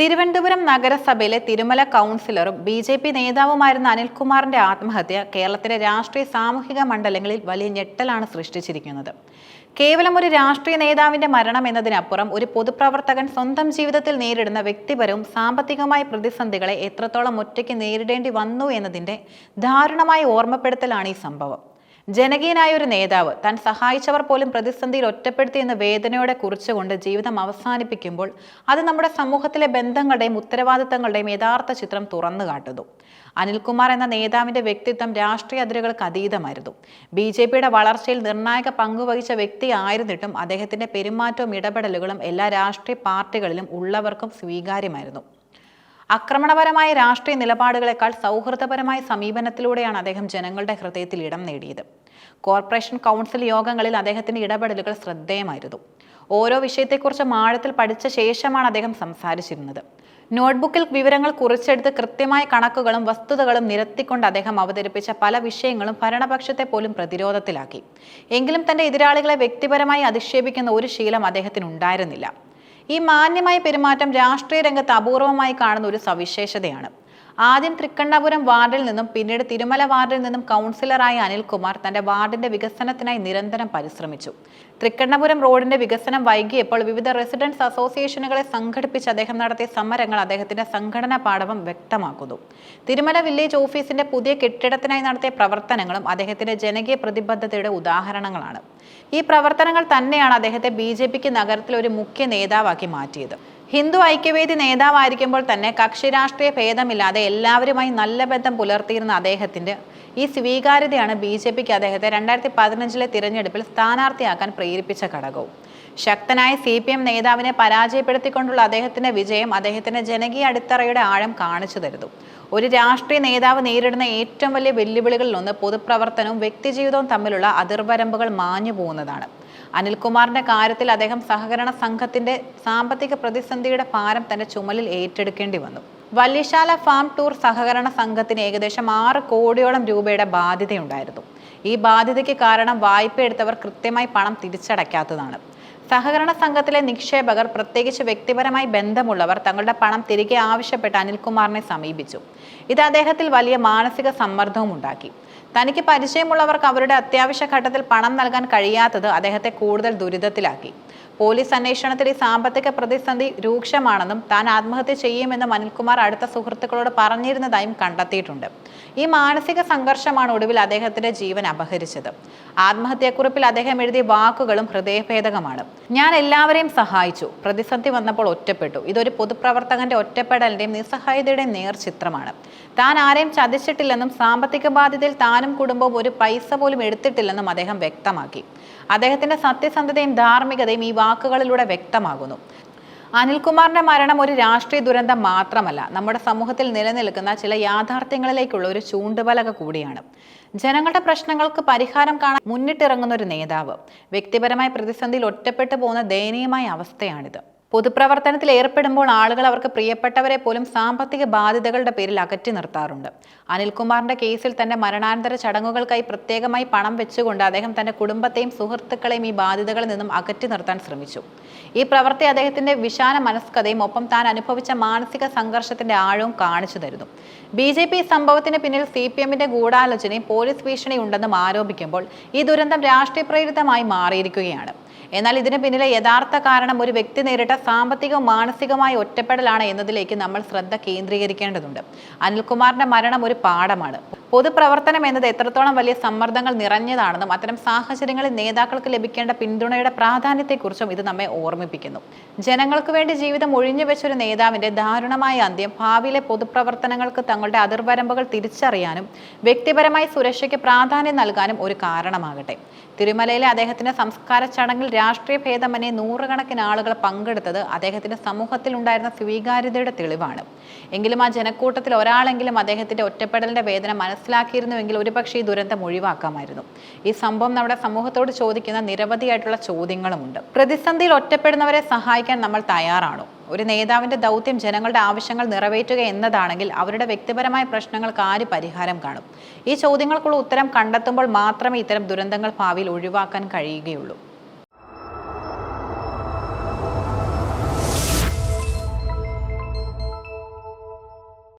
തിരുവനന്തപുരം നഗരസഭയിലെ തിരുമല കൗൺസിലറും ബി.ജെ.പി. നേതാവുമായിരുന്ന അനിൽകുമാറിന്റെ ആത്മഹത്യ കേരളത്തിലെ രാഷ്ട്രീയ സാമൂഹിക മണ്ഡലങ്ങളിൽ വലിയ ഞെട്ടലാണ് സൃഷ്ടിച്ചിരിക്കുന്നത്. കേവലം ഒരു രാഷ്ട്രീയ നേതാവിന്റെ മരണം എന്നതിനപ്പുറം ഒരു പൊതുപ്രവർത്തകൻ സ്വന്തം ജീവിതത്തിൽ നേരിടുന്ന വ്യക്തിപരവും സാമ്പത്തികമായ പ്രതിസന്ധികളെ എത്രത്തോളം ഒറ്റയ്ക്ക് നേരിടേണ്ടി വന്നു എന്നതിന്റെ ദാരുണമായ ഓർമ്മപ്പെടുത്തലാണ് ഈ സംഭവം. ജനകീയനായ ഒരു നേതാവ് താൻ സഹായിച്ചവർ പോലും പ്രതിസന്ധിയിൽ ഒറ്റപ്പെടുത്തിയെന്ന് വേദനയോടെ കുറിച്ചുകൊണ്ട് ജീവിതം അവസാനിപ്പിക്കുമ്പോൾ അത് നമ്മുടെ സമൂഹത്തിലെ ബന്ധങ്ങളുടെയും ഉത്തരവാദിത്തങ്ങളുടെയും യഥാർത്ഥ ചിത്രം തുറന്നു കാട്ടുന്നു. അനിൽകുമാർ എന്ന നേതാവിന്റെ വ്യക്തിത്വം രാഷ്ട്രീയ അതിരുകൾക്ക് അതീതമായിരുന്നു. ബി.ജെ.പിയുടെ വളർച്ചയിൽ നിർണായക പങ്കുവഹിച്ച വ്യക്തിയായിരുന്നിട്ടും അദ്ദേഹത്തിന്റെ പെരുമാറ്റവും ഇടപെടലുകളും എല്ലാ രാഷ്ട്രീയ പാർട്ടികളിലും ഉള്ളവർക്കും സ്വീകാര്യമായിരുന്നു. ആക്രമണപരമായ രാഷ്ട്രീയ നിലപാടുകളെക്കാൾ സൗഹൃദപരമായ സമീപനത്തിലൂടെയാണ് അദ്ദേഹം ജനങ്ങളുടെ ഹൃദയത്തിൽ ഇടം നേടിയത്. കോർപ്പറേഷൻ കൗൺസിൽ യോഗങ്ങളിൽ അദ്ദേഹത്തിന്റെ ഇടപെടലുകൾ ശ്രദ്ധേയമായിരുന്നു. ഓരോ വിഷയത്തെക്കുറിച്ചും ആഴത്തിൽ പഠിച്ച ശേഷമാണ് അദ്ദേഹം സംസാരിച്ചിരുന്നത്. നോട്ട്ബുക്കിൽ വിവരങ്ങൾ കുറിച്ചെടുത്ത് കൃത്യമായ കണക്കുകളും വസ്തുതകളും നിരത്തിക്കൊണ്ട് അദ്ദേഹം അവതരിപ്പിച്ച പല വിഷയങ്ങളും ഭരണപക്ഷത്തെ പോലും പ്രതിരോധത്തിലാക്കി. എങ്കിലും തന്റെ എതിരാളികളെ വ്യക്തിപരമായി അധിക്ഷേപിക്കുന്ന ഒരു ശീലം അദ്ദേഹത്തിന് ഉണ്ടായിരുന്നില്ല. ഈ മാന്യമായ പെരുമാറ്റം രാഷ്ട്രീയ രംഗത്ത് അപൂർവമായി കാണുന്ന ഒരു സവിശേഷതയാണ്. ആദ്യം തൃക്കണ്ണപുരം വാർഡിൽ നിന്നും പിന്നീട് തിരുമല വാർഡിൽ നിന്നും കൗൺസിലറായ അനിൽകുമാർ തന്റെ വാർഡിന്റെ വികസനത്തിനായി നിരന്തരം പരിശ്രമിച്ചു. തൃക്കണ്ണപുരം റോഡിന്റെ വികസനം വൈകിയപ്പോൾ വിവിധ റെസിഡൻസ് അസോസിയേഷനുകളെ സംഘടിപ്പിച്ച് അദ്ദേഹം നടത്തിയ സമരങ്ങൾ അദ്ദേഹത്തിന്റെ സംഘടനാ പാടവം വ്യക്തമാക്കുന്നു. തിരുമല വില്ലേജ് ഓഫീസിന്റെ പുതിയ കെട്ടിടത്തിനായി നടത്തിയ പ്രവർത്തനങ്ങളും അദ്ദേഹത്തിന്റെ ജനകീയ പ്രതിബദ്ധതയുടെ ഉദാഹരണങ്ങളാണ്. ഈ പ്രവർത്തനങ്ങൾ തന്നെയാണ് അദ്ദേഹത്തെ ബി.ജെ.പിക്ക് നഗരത്തിലെ ഒരു മുഖ്യ നേതാവാക്കി മാറ്റിയത്. ഹിന്ദു ഐക്യവേദി നേതാവായിരിക്കുമ്പോൾ തന്നെ കക്ഷി രാഷ്ട്രീയ ഭേദമില്ലാതെ എല്ലാവരുമായി നല്ല ബന്ധം പുലർത്തിയിരുന്ന അദ്ദേഹത്തിന്റെ ഈ സ്വീകാര്യതയാണ് ബി.ജെ.പിക്ക് അദ്ദേഹത്തെ 2015 തിരഞ്ഞെടുപ്പിൽ സ്ഥാനാർത്ഥിയാക്കാൻ പ്രേരിപ്പിച്ച ഘടകവും. ശക്തനായ CPM നേതാവിനെ പരാജയപ്പെടുത്തിക്കൊണ്ടുള്ള അദ്ദേഹത്തിന്റെ വിജയം അദ്ദേഹത്തിന്റെ ജനകീയ അടിത്തറയുടെ ആഴം കാണിച്ചു തരുന്നു. ഒരു രാഷ്ട്രീയ നേതാവ് നേരിടുന്ന ഏറ്റവും വലിയ വെല്ലുവിളികളിലൊന്ന് പൊതുപ്രവർത്തനവും വ്യക്തിജീവിതവും തമ്മിലുള്ള അതിർവരമ്പുകൾ മാഞ്ഞു പോകുന്നതാണ്. അനിൽകുമാറിന്റെ കാര്യത്തിൽ അദ്ദേഹം സഹകരണ സംഘത്തിന്റെ സാമ്പത്തിക പ്രതിസന്ധിയുടെ ഭാരം തന്റെ ചുമലിൽ ഏറ്റെടുക്കേണ്ടി വന്നു. വല്യശാല ഫാം ടൂർ സഹകരണ സംഘത്തിന് ഏകദേശം 6 കോടിയോളം രൂപയുടെ ബാധ്യതയുണ്ടായിരുന്നു. ഈ ബാധ്യതയ്ക്ക് കാരണം വായ്പ എടുത്തവർ കൃത്യമായി പണം തിരിച്ചടയ്ക്കാത്തതാണ്. സഹകരണ സംഘത്തിലെ നിക്ഷേപകർ, പ്രത്യേകിച്ച് വ്യക്തിപരമായി ബന്ധമുള്ളവർ, തങ്ങളുടെ പണം തിരികെ ആവശ്യപ്പെട്ട് അനിൽകുമാറിനെ സമീപിച്ചു. ഇത് അദ്ദേഹത്തിൽ വലിയ മാനസിക സമ്മർദ്ദവും ഉണ്ടാക്കി. തനിക്ക് പരിചയമുള്ളവർക്ക് അവരുടെ അത്യാവശ്യ ഘട്ടത്തിൽ പണം നൽകാൻ കഴിയാത്തത് അദ്ദേഹത്തെ കൂടുതൽ ദുരിതത്തിലാക്കി. പോലീസ് അന്വേഷണത്തിൽ ഈ സാമ്പത്തിക പ്രതിസന്ധി രൂക്ഷമാണെന്നും താൻ ആത്മഹത്യ ചെയ്യുമെന്നും അനിൽകുമാർ അടുത്ത സുഹൃത്തുക്കളോട് പറഞ്ഞിരുന്നതായും കണ്ടെത്തിയിട്ടുണ്ട്. ഈ മാനസിക സംഘർഷമാണ് ഒടുവിൽ അദ്ദേഹത്തിന്റെ ജീവൻ അപഹരിച്ചത്. ആത്മഹത്യാക്കുറിപ്പിൽ അദ്ദേഹം എഴുതിയ വാക്കുകളും ഹൃദയഭേദകമാണ്. ഞാൻ എല്ലാവരെയും സഹായിച്ചു, പ്രതിസന്ധി വന്നപ്പോൾ ഒറ്റപ്പെട്ടു. ഇതൊരു പൊതുപ്രവർത്തകന്റെ ഒറ്റപ്പെടലിന്റെയും നിസ്സഹായതയുടെയും നേർചിത്രമാണ്. താൻ ആരെയും ചതിച്ചിട്ടില്ലെന്നും സാമ്പത്തിക ബാധ്യതയിൽ താനും കുടുംബവും ഒരു പൈസ പോലും എടുത്തിട്ടില്ലെന്നും അദ്ദേഹം വ്യക്തമാക്കി. അദ്ദേഹത്തിന്റെ സത്യസന്ധതയും ധാർമ്മികതയും ഈ വാക്കുകളിലൂടെ വ്യക്തമാകുന്നു. അനിൽകുമാറിന്റെ മരണം ഒരു രാഷ്ട്രീയ ദുരന്തം മാത്രമല്ല, നമ്മുടെ സമൂഹത്തിൽ നിലനിൽക്കുന്ന ചില യാഥാർത്ഥ്യങ്ങളിലേക്കുള്ള ഒരു ചൂണ്ടുപലക കൂടിയാണ്. ജനങ്ങളുടെ പ്രശ്നങ്ങൾക്ക് പരിഹാരം കാണാൻ മുന്നിട്ടിറങ്ങുന്ന ഒരു നേതാവ് വ്യക്തിപരമായ പ്രതിസന്ധിയിൽ ഒറ്റപ്പെട്ടു പോകുന്ന ദയനീയമായ അവസ്ഥയാണിത്. പൊതുപ്രവർത്തനത്തിൽ ഏർപ്പെടുമ്പോൾ ആളുകൾ അവർക്ക് പ്രിയപ്പെട്ടവരെ പോലും സാമ്പത്തിക ബാധ്യതകളുടെ പേരിൽ അകറ്റി നിർത്താറുണ്ട്. അനിൽകുമാറിന്റെ കേസിൽ തന്റെ മരണാനന്തര ചടങ്ങുകൾക്കായി പ്രത്യേകമായി പണം വെച്ചുകൊണ്ട് അദ്ദേഹം തന്റെ കുടുംബത്തെയും സുഹൃത്തുക്കളെയും ഈ ബാധ്യതകളിൽ നിന്നും അകറ്റി നിർത്താൻ ശ്രമിച്ചു. ഈ പ്രവൃത്തി അദ്ദേഹത്തിന്റെ വിശാല മനസ്കതയും ഒപ്പം താൻ അനുഭവിച്ച മാനസിക സംഘർഷത്തിന്റെ ആഴവും കാണിച്ചു തരുന്നു. ബി.ജെ.പി. സംഭവത്തിന് പിന്നിൽ CPMന്റെ ഗൂഢാലോചനയും പോലീസ് ഭീഷണിയും ഉണ്ടെന്നും ആരോപിക്കുമ്പോൾ ഈ ദുരന്തം രാഷ്ട്രീയ പ്രേരിതമായി മാറിയിരിക്കുകയാണ്. എന്നാൽ ഇതിന് പിന്നിലെ യഥാർത്ഥ കാരണം ഒരു വ്യക്തി നേരിട്ട സാമ്പത്തികവും മാനസികമായ ഒറ്റപ്പെടലാണ് എന്നതിലേക്ക് നമ്മൾ ശ്രദ്ധ കേന്ദ്രീകരിക്കേണ്ടതുണ്ട്. അനിൽകുമാറിന്റെ മരണം ഒരു പാഠമാണ്. പൊതുപ്രവർത്തനം എന്നത് എത്രത്തോളം വലിയ സമ്മർദ്ദങ്ങൾ നിറഞ്ഞതാണെന്നും അത്തരം സാഹചര്യങ്ങളിൽ നേതാക്കൾക്ക് ലഭിക്കേണ്ട പിന്തുണയുടെ പ്രാധാന്യത്തെക്കുറിച്ചും ഇത് നമ്മെ ഓർമ്മിപ്പിക്കുന്നു. ജനങ്ങൾക്ക് വേണ്ടി ജീവിതം ഒഴിഞ്ഞുവെച്ചൊരു നേതാവിന്റെ ദാരുണമായ അന്ത്യം ഭാവിയിലെ പൊതുപ്രവർത്തനങ്ങൾക്ക് തങ്ങളുടെ അതിർവരമ്പുകൾ തിരിച്ചറിയാനും വ്യക്തിപരമായ സുരക്ഷയ്ക്ക് പ്രാധാന്യം നൽകാനും ഒരു കാരണമാകട്ടെ. തിരുമലയിലെ അദ്ദേഹത്തിന്റെ സംസ്കാര ചടങ്ങിൽ രാഷ്ട്രീയ ഭേദമന്യേ നൂറുകണക്കിന് ആളുകൾ പങ്കെടുത്തത് അദ്ദേഹത്തിന്റെ സമൂഹത്തിൽ ഉണ്ടായിരുന്ന സ്വീകാര്യതയുടെ തെളിവാണ്. എങ്കിലും ആ ജനക്കൂട്ടത്തിൽ ഒരാളെങ്കിലും അദ്ദേഹത്തിന്റെ ഒറ്റപ്പെടലിന്റെ വേദന മനസ്സിലാക്കിയിരുന്നുവെങ്കിൽ ഒരുപക്ഷെ ഈ ദുരന്തം ഒഴിവാക്കാമായിരുന്നു. ഈ സംഭവം നമ്മുടെ സമൂഹത്തോട് ചോദിക്കുന്ന നിരവധിയായിട്ടുള്ള ചോദ്യങ്ങളുമുണ്ട്. പ്രതിസന്ധിയിൽ ഒറ്റപ്പെടുന്നവരെ സഹായിക്കാൻ നമ്മൾ തയ്യാറാണോ? ഒരു നേതാവിന്റെ ദൗത്യം ജനങ്ങളുടെ ആവശ്യങ്ങൾ നിറവേറ്റുക എന്നതാണെങ്കിൽ അവരുടെ വ്യക്തിപരമായ പ്രശ്നങ്ങൾക്ക് ആര് പരിഹാരം കാണും? ഈ ചോദ്യങ്ങൾക്കുള്ള ഉത്തരം കണ്ടെത്തുമ്പോൾ മാത്രമേ ഇത്തരം ദുരന്തങ്ങൾ ഭാവിയിൽ ഒഴിവാക്കാൻ കഴിയുകയുള്ളൂ.